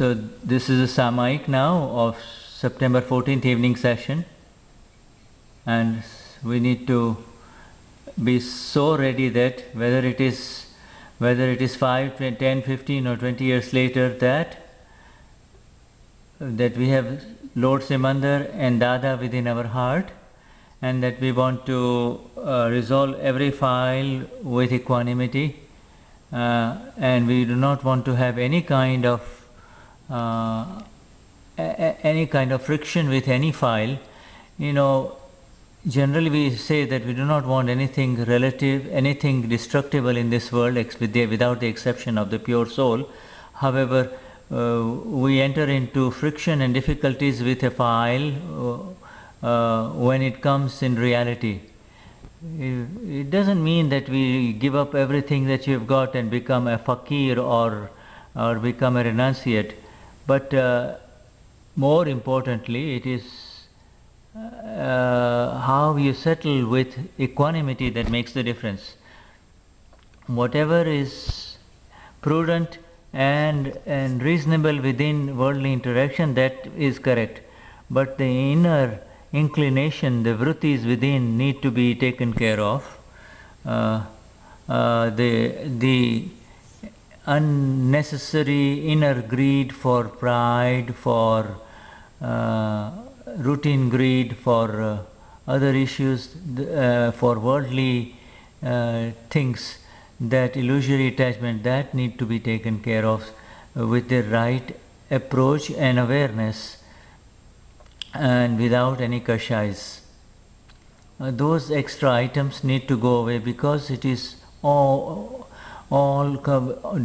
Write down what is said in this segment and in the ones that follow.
So this is a Samaik now of September 14th evening session, and we need to be so ready that whether it is 5, 10, 15 or 20 years later that we have Lord Simandar and Dada within our heart, and that we want to resolve every file with equanimity, and we do not want to have any kind of friction with any file. Generally we say that we do not want anything relative, anything destructible in this world without the exception of the pure soul. However, we enter into friction and difficulties with a file when it comes in reality. It doesn't mean that we give up everything that you've got and become a fakir or become a renunciate, but more importantly, it is how you settle with equanimity that makes the difference. Whatever is prudent and reasonable within worldly interaction, that is correct, but the inner inclination, the vrittis within, need to be taken care of. The unnecessary inner greed for pride, for routine greed, for other issues, for worldly things, that illusory attachment, that need to be taken care of with the right approach and awareness, and without any kashais. Those extra items need to go away, because it is all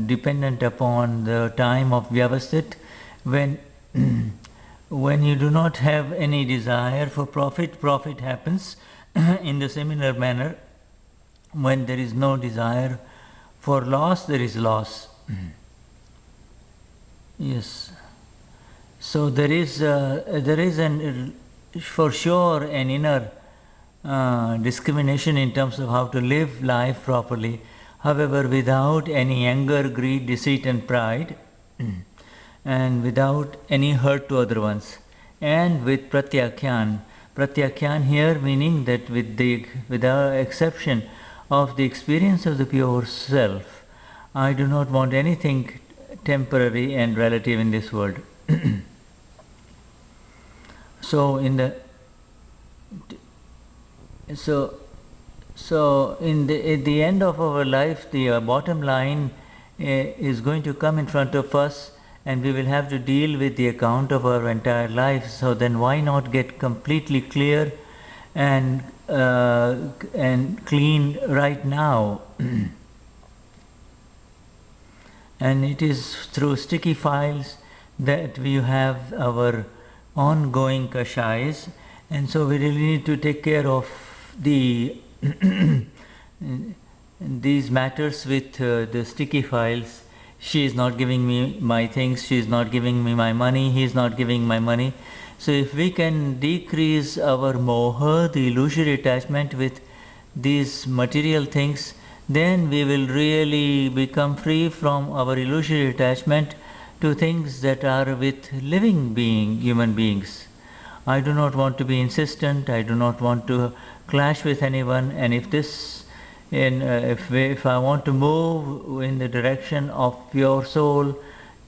dependent upon the time of Vyavasthit, when when you do not have any desire for profit happens. In the similar manner, when there is no desire for loss, there is loss. Yes. So there is for sure an inner discrimination in terms of how to live life properly. However, without any anger, greed, deceit and pride, and without any hurt to other ones, and with pratyakyan. Pratyakyan here meaning that with the exception of the experience of the pure self, I do not want anything temporary and relative in this world. So in the at the end of our life, the bottom line is going to come in front of us, and we will have to deal with the account of our entire life. So then why not get completely clear and clean right now? And it is through sticky files that we have our ongoing kashais, and so we really need to take care of these matters with the sticky files. She is not giving me my things, she is not giving me my money, he is not giving my money. So if we can decrease our moha, the illusory attachment with these material things, then we will really become free from our illusory attachment to things that are with human beings. I do not want to be insistent, I do not want to clash with anyone, and if I want to move in the direction of pure soul,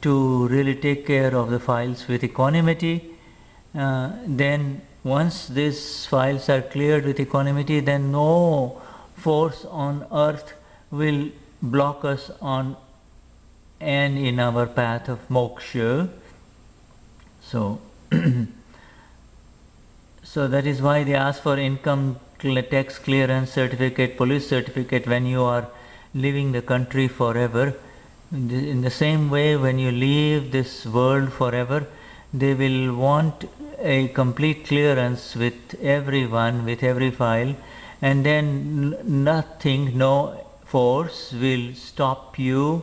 to really take care of the files with equanimity, then once these files are cleared with equanimity, then no force on earth will block us on and in our path of moksha. So so that is why they ask for income tax clearance certificate, police certificate when you are leaving the country forever. In the same way, when you leave this world forever, they will want a complete clearance with everyone, with every file, and then nothing, no force will stop you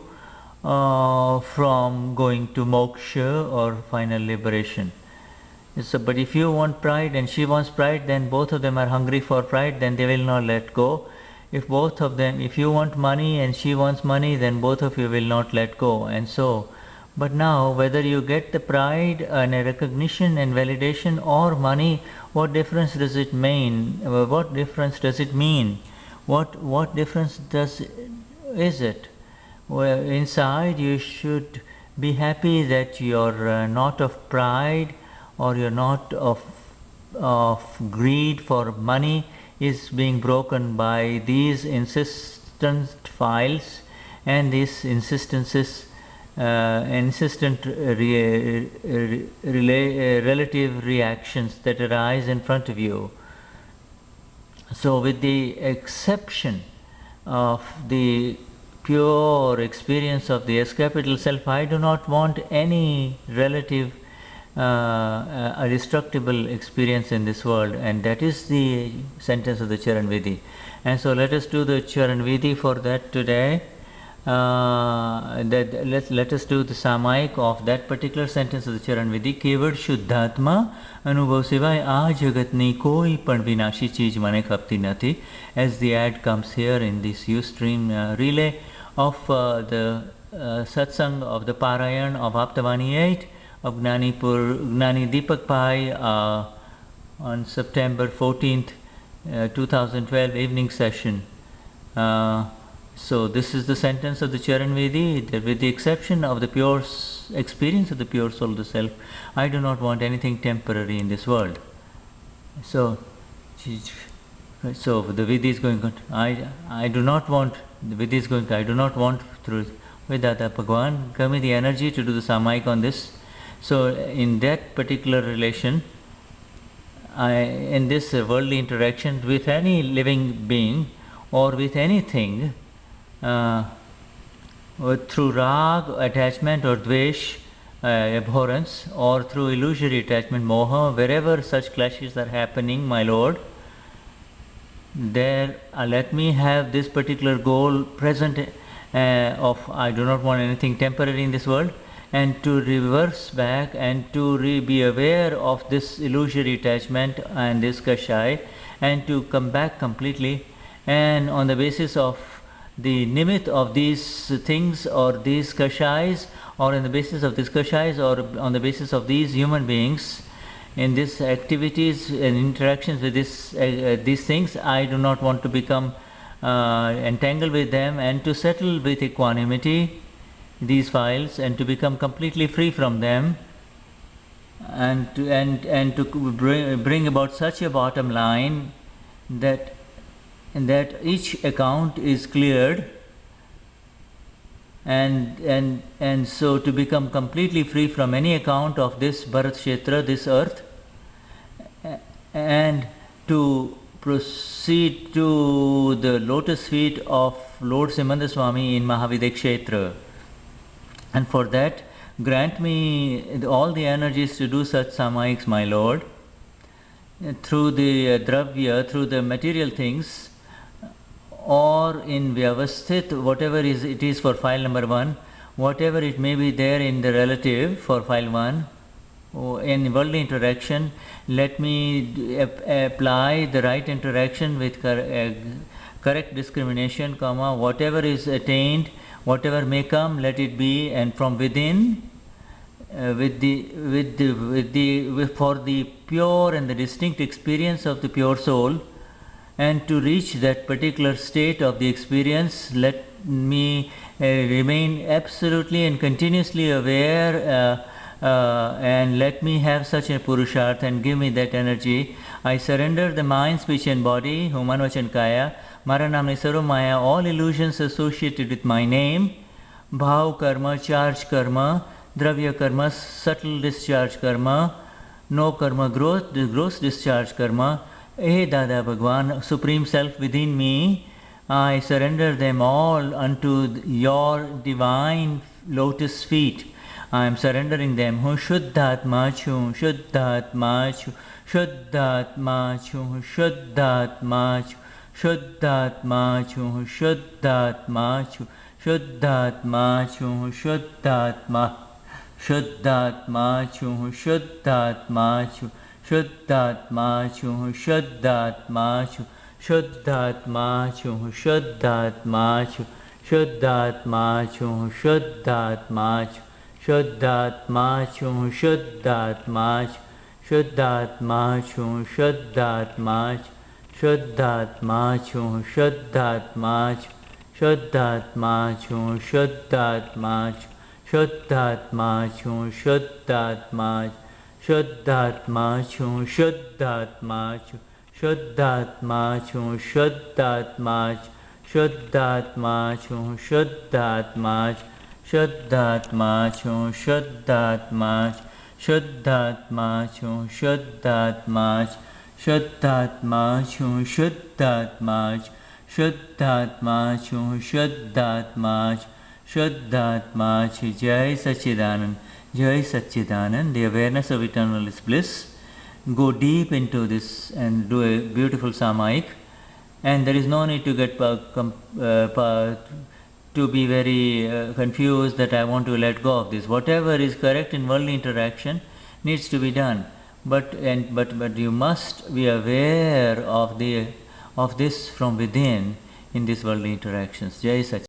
from going to moksha or final liberation. So, but if you want pride and she wants pride, then both of them are hungry for pride, then they will not let go. If you want money and she wants money, then both of you will not let go. And so But now, whether you get the pride and a recognition and validation or money, what difference does it mean? What difference does it mean? What difference is it? Well, inside you should be happy that you're not of pride, or you're not of greed for money is being broken by these insistent files and these insistent relative reactions that arise in front of you. So with the exception of the pure experience of the S capital self, I do not want any relative a destructible experience in this world, and that is the sentence of the Charan Vidhi. And so let us do the Charan Vidhi for that today. Let us do the Samayik of that particular sentence of the Charan Vidhi. केवल शुद्धात्मा अनुभव सिवाय आ जगतनी कोई पण विनाशी चीज મને ખપતી નથી. As the ad comes here in this Ustream relay of the satsang of the Parayan of Aptavani 8 of Gnani Deepak Bhai on September 14th, 2012 evening session. So this is the sentence of the Charan Vidhi, that with the exception of the pure experience of the pure soul of the self, I do not want anything temporary in this world. So the Vidhi is going on. I do not want, the Vidhi is going, I do not want through Vedanta Bhagwan, give me the energy to do the Samayik on this. So in that particular relation, in this worldly interaction with any living being or with anything, through rag, attachment, or dvesh, abhorrence, or through illusory attachment, moha, wherever such clashes are happening, my Lord, there let me have this particular goal present of I do not want anything temporary in this world, and to reverse back and to be aware of this illusory attachment and this kashai, and to come back completely, and on the basis of the nimit of these things or these kashais, or on the basis of these kashais, or on the basis of these human beings in these activities and interactions with these things, I do not want to become entangled with them, and to settle with equanimity these files, and to become completely free from them, and to bring about such a bottom line that each account is cleared, and so to become completely free from any account of this Bharat Kshetra, this earth, and to proceed to the lotus feet of Lord Simandhra Swami in Mahavidya Kshetra. And for that, grant me all the energies to do such samayiks, my Lord, through the dravya, through the material things, or in vyavasthit, whatever it is for file number 1, whatever it may be there in the relative for file 1, in worldly interaction, let me apply the right interaction with correct discrimination, whatever is attained, whatever may come, let it be, and from within, for the pure and the distinct experience of the pure soul, and to reach that particular state of the experience, let me remain absolutely and continuously aware, and let me have such a purusharth, and give me that energy. I surrender the mind, speech and body, Human Vachan Kaya, Mara Namni Sarva Maya, all illusions associated with my name, Bhav Karma, Charge Karma, Dravya Karma, subtle discharge Karma, no Karma, gross discharge Karma. Hey Dada Bhagwan, Supreme Self within me, I surrender them all unto your divine lotus feet. I am surrendering them. Hu Shuddhatma Chu, Shuddhatma Chu, Shuddhatma Chu, Shuddhatma Chu, Shuddhatma Chu, Shuddhatma Chu, Shuddhatma Chu, Shuddhatma, Shuddhatma Chu, Shuddhatma Chu, Shuddhatma Chu, Shuddhatma Chu, Shuddhatma Chu, Shuddhatma Chu, Shuddhatma Chu, Shuddhatma Chu, शुद्धात्मा छूं शुद्धात्मा शुद्धात्मा छूं शुद्धात्मा शुद्धात्मा छूं शुद्धात्मा शुद्धात्मा छूं शुद्धात्मा शुद्धात्मा छूं शुद्धात्मा शुद्धात्मा छूं शुद्धात्मा शुद्धात्मा छूं शुद्धात्मा शुद्धात्मा छूं शुद्धात्मा शुद्धात्मा छूं शुद्धात्मा शुद्धात्मा छूं शुद्धात्मा शुद्धात्मा छूं शुद्धात्मा शुद्धात्मा छूं शुद्धात्मा शुद्धात्मा जय सच्चिदानंद. Jai Satchidanand, the awareness of eternal bliss. Go deep into this and do a beautiful Samaik, and there is no need to get to be very confused that I want to let go of this. Whatever is correct in worldly interaction needs to be done, but you must be aware of this from within in these worldly interactions. Jai Satchidanand.